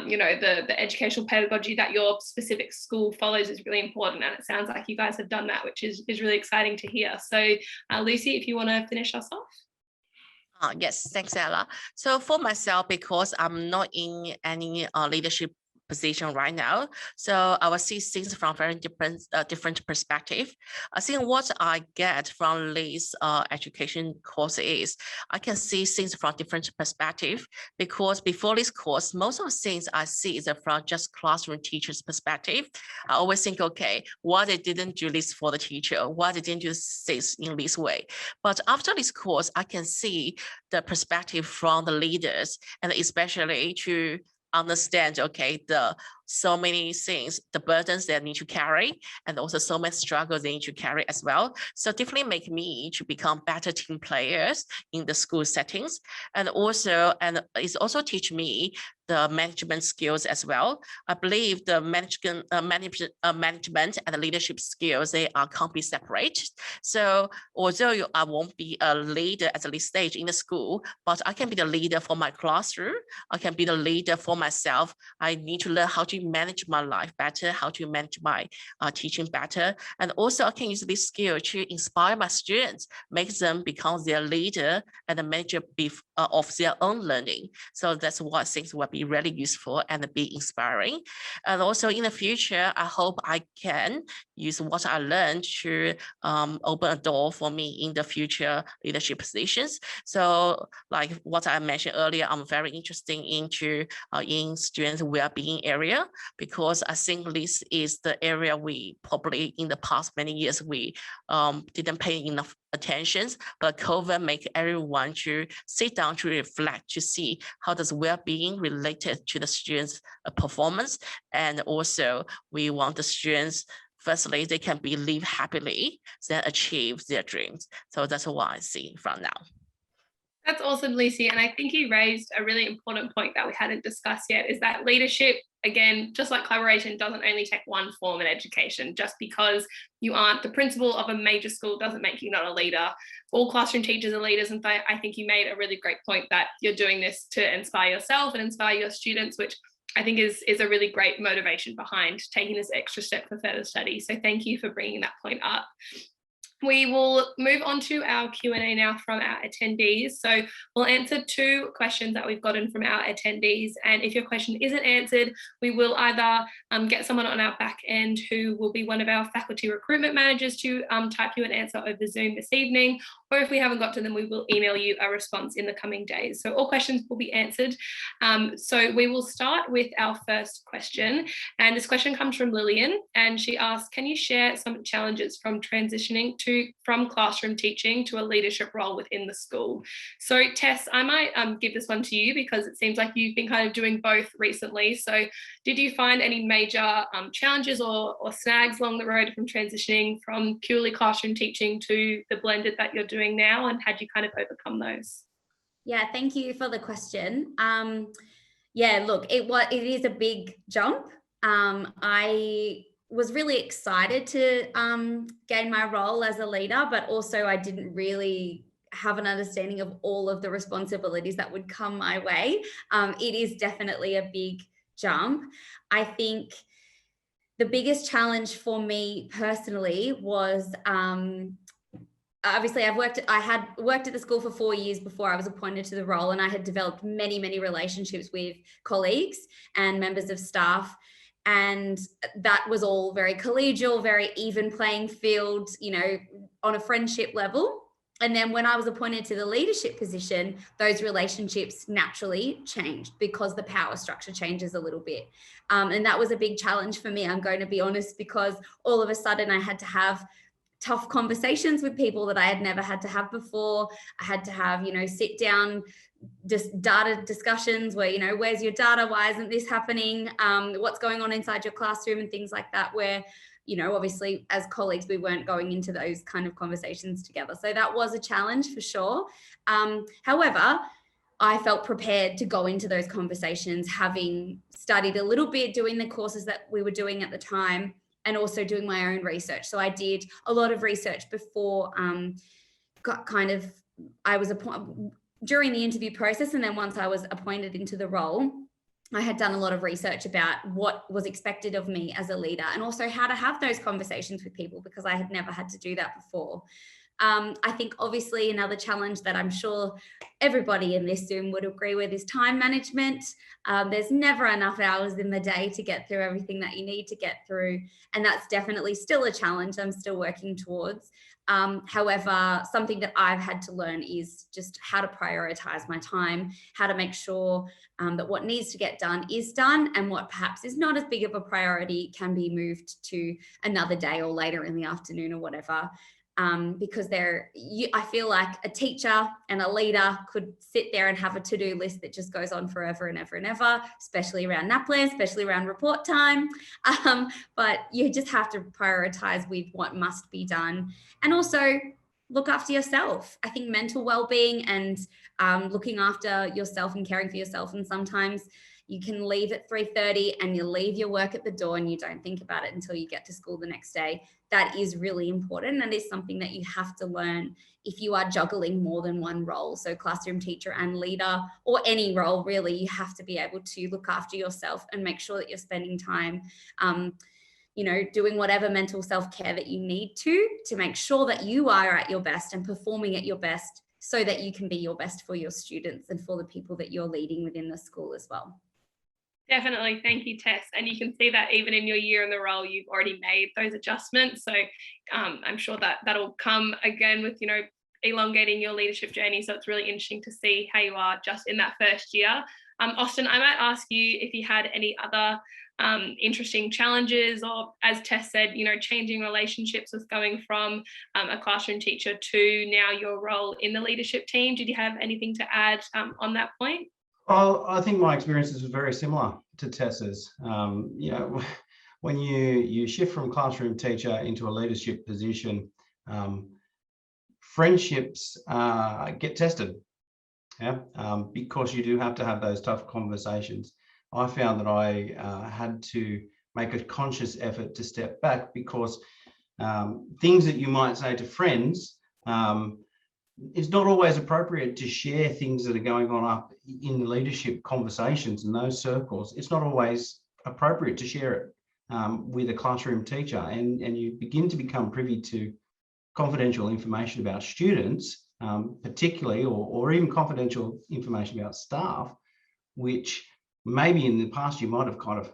you know, the educational pedagogy that your specific school follows is really important, and it sounds like you guys have done that, which is really exciting to hear. So Lucy, if you want to finish us off. Yes, thanks, Ella. So for myself, because I'm not in any leadership position right now, so I will see things from very different perspective. I think what I get from these education courses, I can see things from different perspective, because before this course, most of the things I see is from just classroom teachers' perspective. I always think, okay, why they didn't do this for the teacher, why they didn't do this in this way. But after this course, I can see the perspective from the leaders, and especially to understand, okay, so many things, the burdens they need to carry, and also so many struggles they need to carry as well. So definitely make me to become better team players in the school settings. And it's also teach me the management skills as well. I believe the management and the leadership skills, they can't be separated. So although I won't be a leader at this stage in the school, but I can be the leader for my classroom. I can be the leader for myself. I need to learn how to manage my life better, how to manage my teaching better. And also I can use this skill to inspire my students, make them become their leader and the manager of their own learning. So that's what I think will be really useful and be inspiring. And also in the future, I hope I can use what I learned to open a door for me in the future leadership positions. So like what I mentioned earlier, I'm very interested into in students' well-being area, because I think this is the area we probably in the past many years we didn't pay enough attention, but COVID make everyone to sit down to reflect, to see how does well-being related to the students' performance. And also we want the students, firstly, they can live happily, then achieve their dreams. So that's what I see from now. That's awesome, Lucy. And I think you raised a really important point that we hadn't discussed yet, is that leadership, again, just like collaboration, doesn't only take one form in education. Just because you aren't the principal of a major school doesn't make you not a leader. All classroom teachers are leaders. And I think you made a really great point that you're doing this to inspire yourself and inspire your students, which I think is a really great motivation behind taking this extra step for further study. So thank you for bringing that point up. We will move on to our Q&A now from our attendees. So we'll answer 2 questions that we've gotten from our attendees. And if your question isn't answered, we will either get someone on our back end who will be one of our faculty recruitment managers to type you an answer over Zoom this evening. Or if we haven't got to them, we will email you a response in the coming days. So all questions will be answered. So we will start with our first question. And this question comes from Lillian. And she asks, can you share some challenges from transitioning from classroom teaching to a leadership role within the school? So Tess, I might give this one to you because it seems like you've been kind of doing both recently. So did you find any major challenges or snags along the road from transitioning from purely classroom teaching to the blended that you're doing now, and had you kind of overcome those? Yeah, thank you for the question. Yeah, look, it is a big jump. I was really excited to gain my role as a leader, but also I didn't really have an understanding of all of the responsibilities that would come my way. It is definitely a big jump. I think the biggest challenge for me personally was obviously I had worked at the school for 4 years before I was appointed to the role, and I had developed many, many relationships with colleagues and members of staff. And that was all very collegial, very even playing field, you know, on a friendship level. And then when I was appointed to the leadership position, those relationships naturally changed because the power structure changes a little bit. And that was a big challenge for me, I'm going to be honest, because all of a sudden I had to have tough conversations with people that I had never had to have before. I had to have, you know, sit down, just data discussions where, you know, where's your data? Why isn't this happening? What's going on inside your classroom and things like that, where, you know, obviously as colleagues, we weren't going into those kind of conversations together. So that was a challenge for sure. However, I felt prepared to go into those conversations, having studied a little bit, doing the courses that we were doing at the time, and also doing my own research. So I did a lot of research before I was during the interview process. And then once I was appointed into the role, I had done a lot of research about what was expected of me as a leader, and also how to have those conversations with people, because I had never had to do that before. I think obviously another challenge that I'm sure everybody in this Zoom would agree with is time management. There's never enough hours in the day to get through everything that you need to get through. And that's definitely still a challenge I'm still working towards. However, something that I've had to learn is just how to prioritize my time, how to make sure that what needs to get done is done, and what perhaps is not as big of a priority can be moved to another day or later in the afternoon or whatever. Because I feel like a teacher and a leader could sit there and have a to-do list that just goes on forever and ever and ever, especially around NAPLAN, especially around report time. But you just have to prioritize with what must be done, and also look after yourself. I think mental well-being and looking after yourself and caring for yourself. And sometimes you can leave at 3:30 and you leave your work at the door and you don't think about it until you get to school the next day. That is really important, and is something that you have to learn if you are juggling more than one role. So classroom teacher and leader, or any role really, you have to be able to look after yourself and make sure that you're spending time doing whatever mental self-care that you need to make sure that you are at your best and performing at your best, so that you can be your best for your students and for the people that you're leading within the school as well. Definitely. Thank you, Tess. And you can see that even in your year in the role, you've already made those adjustments. So I'm sure that that'll come again with, elongating your leadership journey. So it's really interesting to see how you are just in that first year. Austin, I might ask you if you had any other interesting challenges, or, as Tess said, changing relationships with going from a classroom teacher to now your role in the leadership team. Did you have anything to add on that point? Well, I think my experiences were very similar to Tess's. When you shift from classroom teacher into a leadership position, friendships get tested, because you do have to have those tough conversations. I found that I had to make a conscious effort to step back, because things that you might say to friends, it's not always appropriate to share things that are going on up in the leadership conversations in those circles. It's not always appropriate to share it with a classroom teacher, and you begin to become privy to confidential information about students, particularly, or even confidential information about staff, which maybe in the past you might have kind of,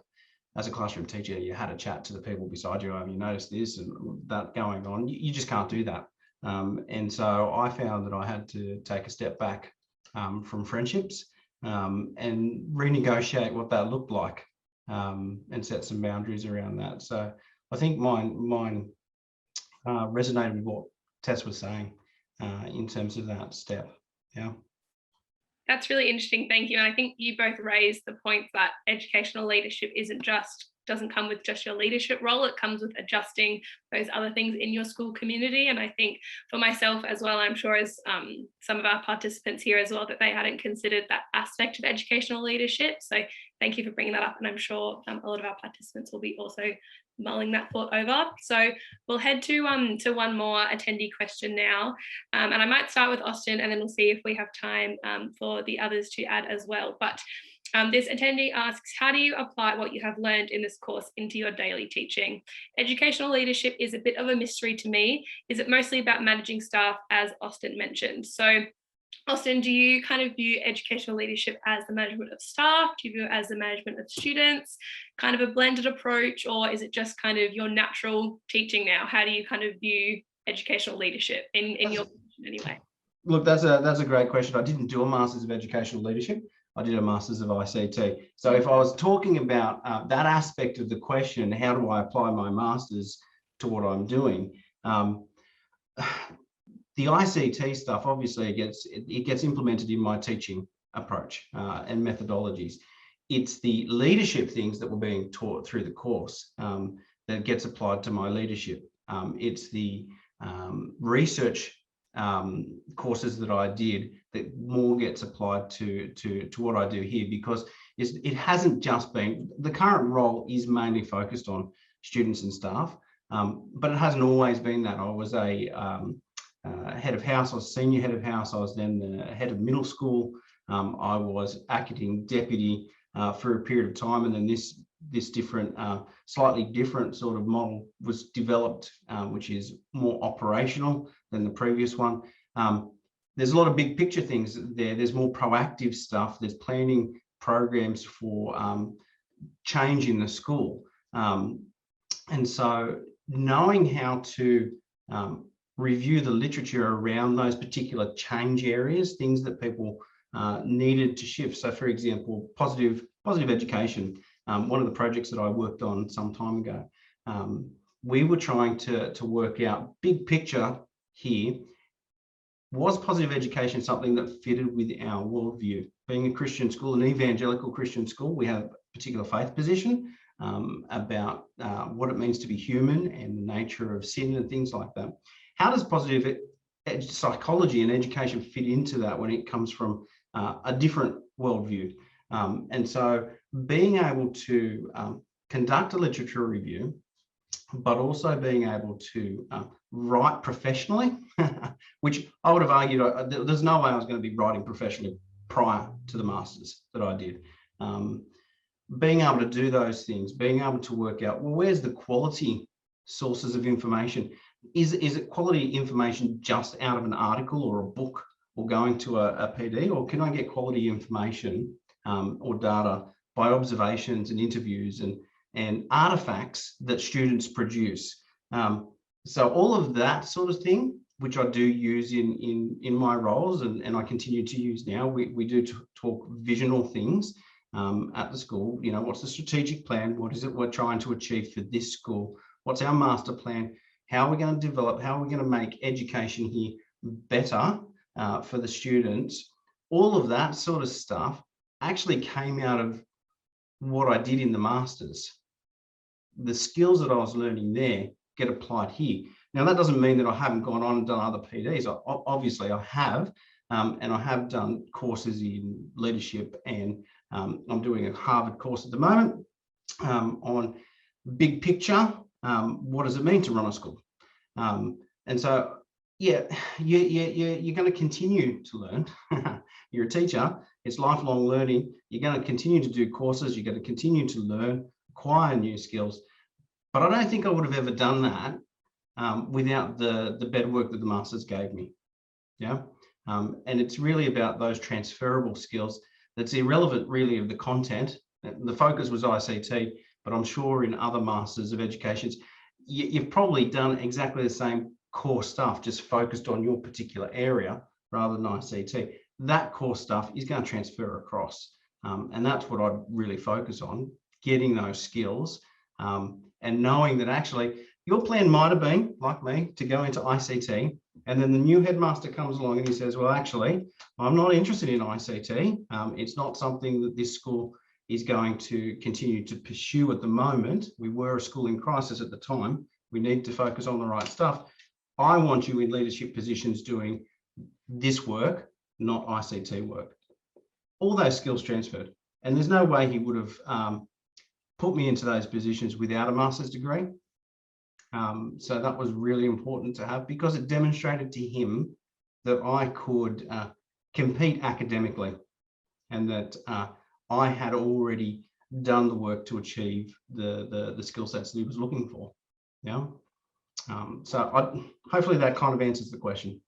as a classroom teacher, you had a chat to the people beside you, have you noticed this and that going on? You just can't do that. And so I found that I had to take a step back from friendships and renegotiate what that looked like, and set some boundaries around that. So I think mine resonated with what Tess was saying in terms of that step. Yeah. That's really interesting. Thank you. And I think you both raised the point that educational leadership doesn't come with just your leadership role. It comes with adjusting those other things in your school community. And I think for myself as well, I'm sure as some of our participants here as well, that they hadn't considered that aspect of educational leadership. So thank you for bringing that up. And I'm sure a lot of our participants will be also mulling that thought over. So we'll head to one more attendee question now. And I might start with Austin, and then we'll see if we have time for the others to add as well. But this attendee asks, how do you apply what you have learned in this course into your daily teaching? Educational leadership is a bit of a mystery to me. Is it mostly about managing staff, as Austin mentioned? So Austin, do you kind of view educational leadership as the management of staff? Do you view it as the management of students, kind of a blended approach, or is it just kind of your natural teaching now? How do you kind of view educational leadership in your position anyway? Look, that's a great question. I didn't do a Masters of Educational Leadership. I did a Masters of ICT. So if I was talking about that aspect of the question, how do I apply my Masters to what I'm doing? The ICT stuff, obviously, it gets implemented in my teaching approach and methodologies. It's the leadership things that were being taught through the course that gets applied to my leadership. It's the research courses that I did that more gets applied to what I do here, because it hasn't just been, the current role is mainly focused on students and staff, but it hasn't always been that. I was a head of house, I was senior head of house, I was then the head of middle school, I was acting deputy for a period of time, and then this different, slightly different sort of model was developed, which is more operational than the previous one. There's a lot of big picture things there. There's more proactive stuff. There's planning programs for change in the school. And so knowing how to review the literature around those particular change areas, things that people needed to shift. So for example, positive education. One of the projects that I worked on some time ago, we were trying to work out big picture here. Was positive education something that fitted with our worldview? Being a Christian school, an evangelical Christian school, we have a particular faith position about what it means to be human and the nature of sin and things like that. How does positive psychology and education fit into that when it comes from a different worldview? And so being able to conduct a literature review, but also being able to write professionally, which I would have argued, there's no way I was going to be writing professionally prior to the Masters that I did. Being able to do those things, being able to work out, well, where's the quality sources of information? Is it quality information just out of an article or a book or going to a PD, or can I get quality information or data by observations and interviews and artifacts that students produce? So all of that sort of thing, which I do use in my roles and I continue to use now. We do talk visional things at the school. You know, what's the strategic plan? What is it we're trying to achieve for this school? What's our master plan? How are we going to develop? How are we going to make education here better for the students? All of that sort of stuff actually came out of what I did in the Masters. The skills that I was learning there get applied here. Now, that doesn't mean that I haven't gone on and done other PDs. Obviously, I have, and I have done courses in leadership, and I'm doing a Harvard course at the moment on big picture. What does it mean to run a school? And so, yeah, you're going to continue to learn. You're a teacher. It's lifelong learning. You're going to continue to do courses. You're going to continue to learn, acquire new skills. But I don't think I would have ever done that without the better work that the masters gave me. Yeah, and it's really about those transferable skills. That's irrelevant really of the content. The focus was ICT, but I'm sure in other Masters of Educations, you've probably done exactly the same core stuff, just focused on your particular area rather than ICT. That core stuff is going to transfer across. And that's what I'd really focus on, getting those skills and knowing that actually your plan might have been, like me, to go into ICT, and then the new headmaster comes along and he says, well, actually, I'm not interested in ICT. It's not something that this school is going to continue to pursue at the moment. We were a school in crisis at the time. We need to focus on the right stuff. I want you in leadership positions doing this work, not ICT work. All those skills transferred. And there's no way he would have put me into those positions without a master's degree. So that was really important to have, because it demonstrated to him that I could compete academically, and that I had already done the work to achieve the skill sets that he was looking for. Yeah. So hopefully that kind of answers the question.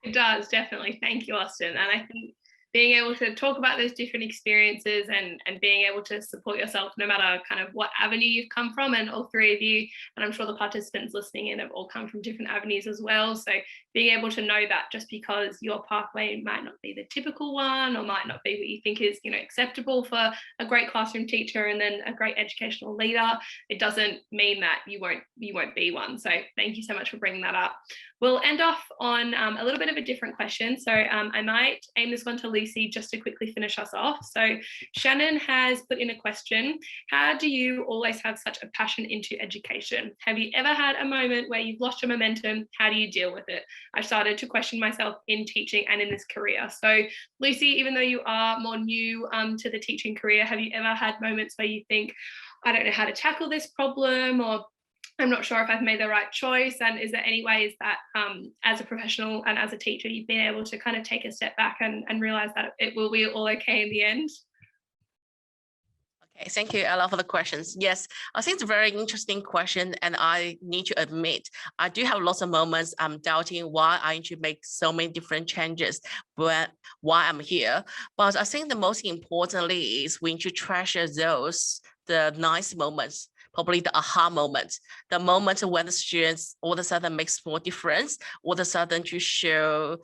It does, definitely. Thank you, Austin. And I think being able to talk about those different experiences and being able to support yourself no matter kind of what avenue you've come from, and all three of you, and I'm sure the participants listening in have all come from different avenues as well. So being able to know that just because your pathway might not be the typical one, or might not be what you think is, acceptable for a great classroom teacher and then a great educational leader, it doesn't mean that you won't be one. So thank you so much for bringing that up. We'll end off on a little bit of a different question. So I might aim this one to Lucy just to quickly finish us off. So Shannon has put in a question: how do you always have such a passion into education? Have you ever had a moment where you've lost your momentum? How do you deal with it? I've started to question myself in teaching and in this career. So Lucy, even though you are more new to the teaching career, have you ever had moments where you think, I don't know how to tackle this problem, or I'm not sure if I've made the right choice? And is there any ways that as a professional and as a teacher, you've been able to kind of take a step back and realize that it will be all okay in the end? Okay, thank you, Ella, for the questions. Yes, I think it's a very interesting question, and I need to admit, I do have lots of moments I'm doubting why I need to make so many different changes, why I'm here. But I think the most importantly is we need to treasure the nice moments, probably the aha moments, the moments when the students all of a sudden makes more difference, all of a sudden to show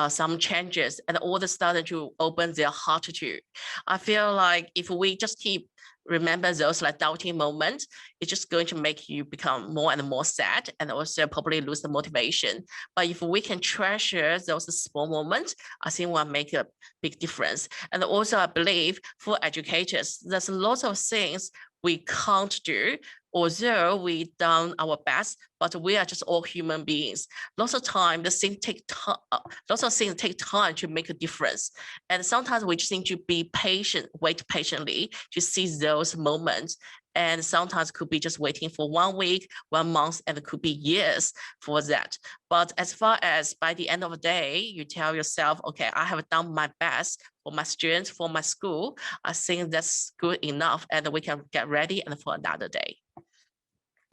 some changes, and all of a sudden to open their heart to. I feel like if we just keep remember those like doubting moments, it's just going to make you become more and more sad, and also probably lose the motivation. But if we can treasure those small moments, I think will make a big difference. And also I believe for educators, there's lots of things we can't do, although we done our best, but we are just all human beings. Lots of time, lots of things take time to make a difference. And sometimes we just need to be patient, wait patiently to see those moments. And sometimes could be just waiting for 1 week, 1 month, and it could be years for that. But as far as by the end of the day, you tell yourself, okay, I have done my best for my students, for my school, I think that's good enough, and we can get ready and for another day.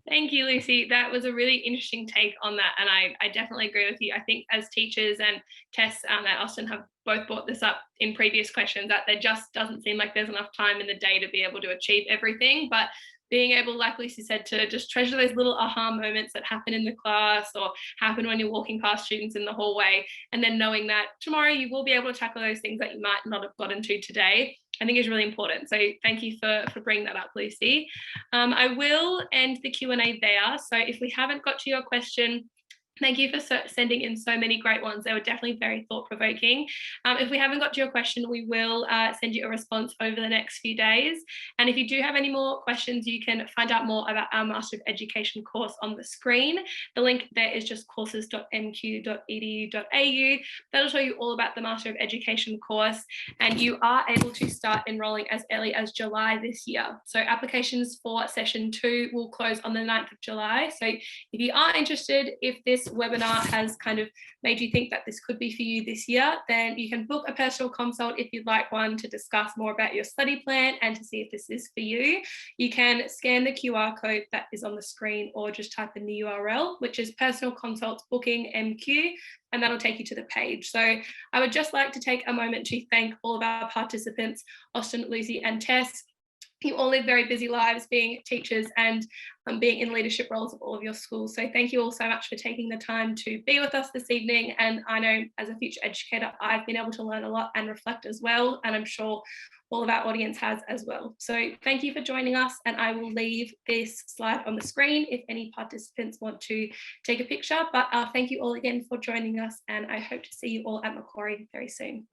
Thank you, Lucy. That was a really interesting take on that. And I definitely agree with you. I think as teachers, and Tess and Austin have both brought this up in previous questions, that there just doesn't seem like there's enough time in the day to be able to achieve everything. But being able, like Lucy said, to just treasure those little aha moments that happen in the class or happen when you're walking past students in the hallway, and then knowing that tomorrow you will be able to tackle those things that you might not have gotten to today, I think is really important. So thank you for bringing that up, Lucy. I will end the Q&A there. So if we haven't got to your question, thank you for sending in so many great ones. They were definitely very thought-provoking. If we haven't got to your question, we will send you a response over the next few days. And if you do have any more questions, you can find out more about our Master of Education course on the screen. The link there is just courses.mq.edu.au. That'll show you all about the Master of Education course. And you are able to start enrolling as early as July this year. So applications for session 2 will close on the 9th of July. So if you are interested, if this this webinar has kind of made you think that this could be for you this year, then you can book a personal consult if you'd like one to discuss more about your study plan and to see if this is for you. You can scan the QR code that is on the screen or just type in the URL, which is Personal Consults Booking MQ, and that'll take you to the page. So I would just like to take a moment to thank all of our participants, Austin, Lucy and Tess. You all live very busy lives being teachers and being in leadership roles of all of your schools. So thank you all so much for taking the time to be with us this evening. And I know as a future educator, I've been able to learn a lot and reflect as well. And I'm sure all of our audience has as well. So thank you for joining us. And I will leave this slide on the screen if any participants want to take a picture. But thank you all again for joining us. And I hope to see you all at Macquarie very soon.